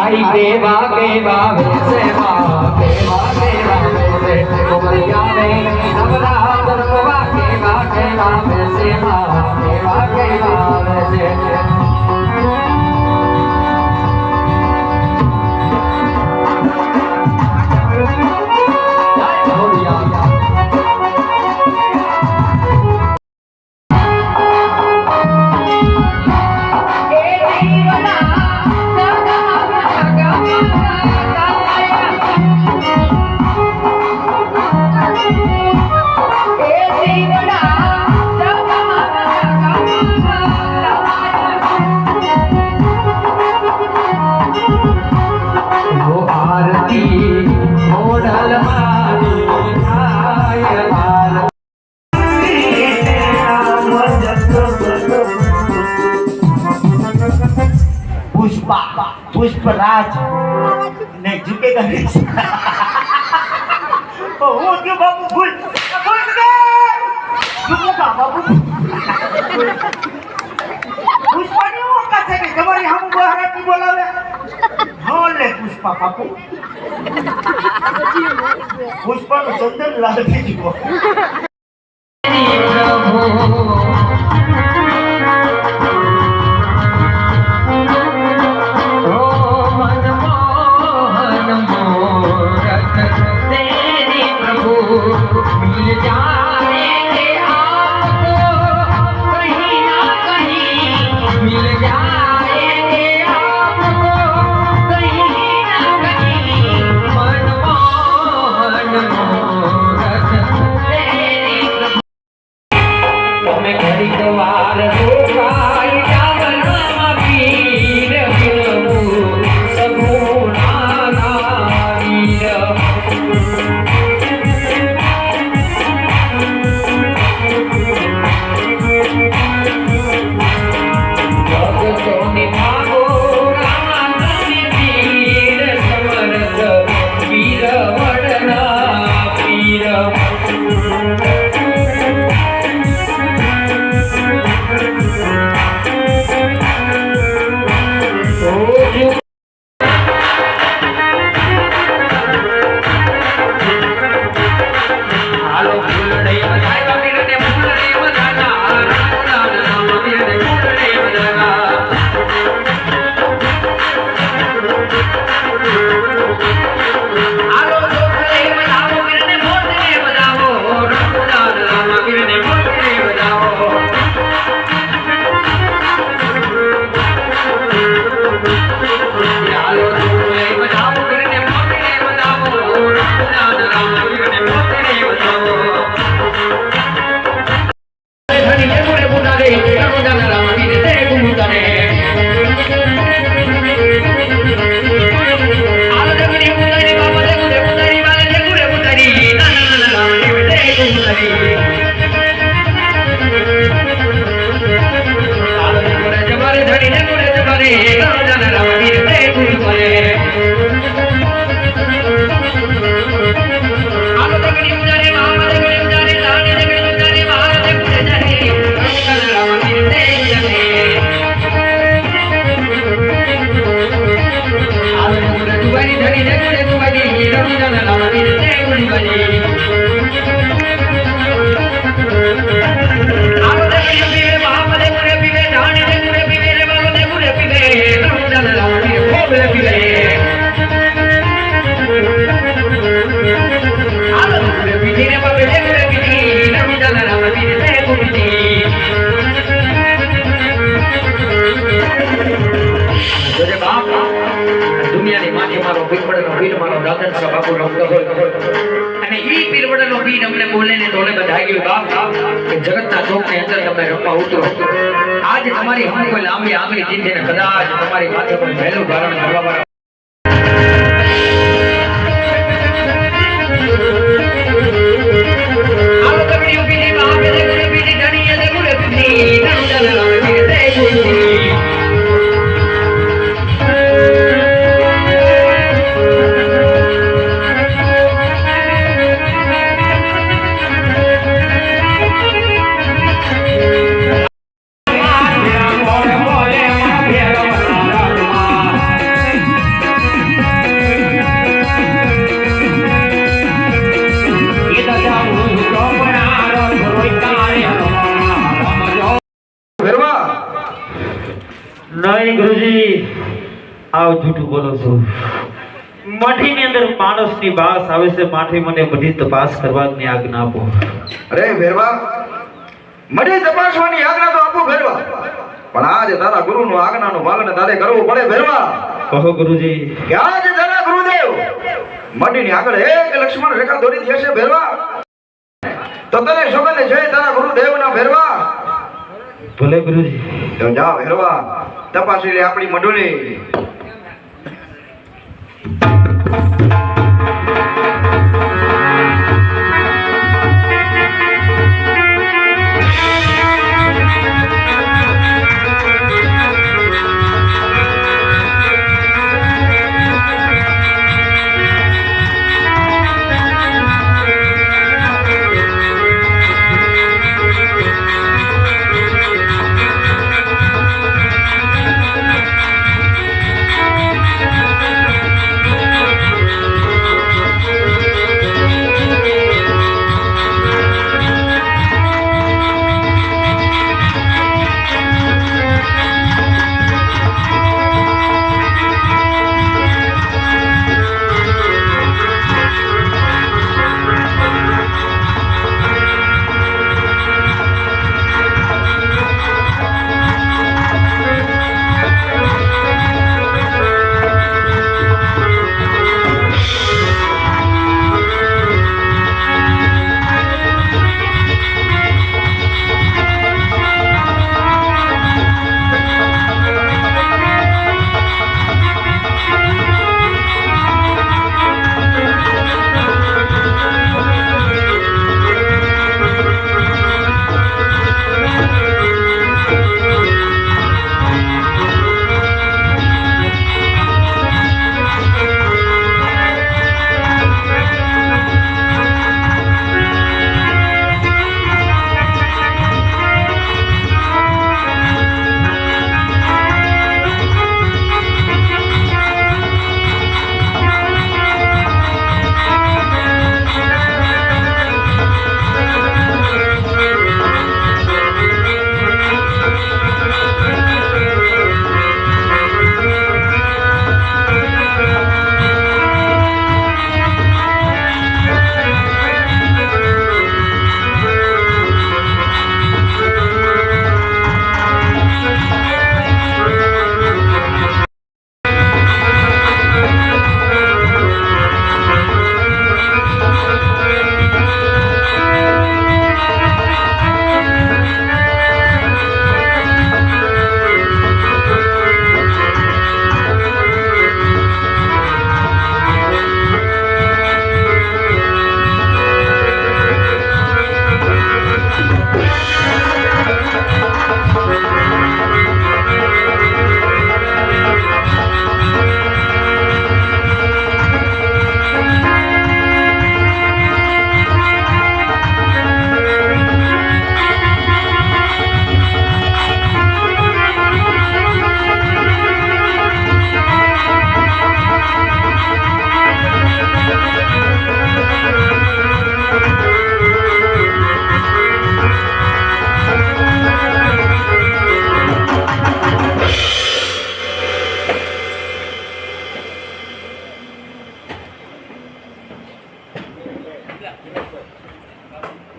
आई केवा केवा वैसे केवा केवा वैसे कोमलिया में नवरा दरवा केवा केवा वैसे केवा केवा वैसे पुष्पराज नहीं झुकेगा नहीं वो क्यों बाबू भूल झुकेगा बाबू पुष्पा नहीं होगा चाहिए तुम्हारी हम महाराज बोलावे हाँ ले पुष्पा बाबू पुष्पा को चंदन लाल जी को जगतना चौक ने अंदर तमे रखवा उतरो आज तुम्हारी हम कोई लांबी आंगली जीते ने कदाच तुम्हारी माथे पर पहलू धारण करवा वाला आलो कबड़ी उबीनी वहां पे देखो उबीनी धनी है देखो उबीनी नाम डाला लांबी देखो નહીં ગુરુજી, આવ જૂઠું બોલો છો. મઢીની અંદર માણસની બાસ આવે છે, માટે મને બધી તપાસ કરવાની આજ્ઞા આપો. અરે ભેરવા, મઢી તપાસવાની આજ્ઞા તો આપો ભેરવા, પણ આજે તારા ગુરુનું આજ્ઞાનું પાલન તારે કરવું પડે ભેરવા. કહો ગુરુજી. કે આજે તારા ગુરુદેવ મઢીની આગળ એક લક્ષ્મણ રેખા દોરી દેશે ભેરવા, તો તને સોગંદ છે તારા ગુરુદેવના ભેરવા. ભલે ગુરુજી. તો જા ભેરવા, તપાસી લે આપણી મઢુની.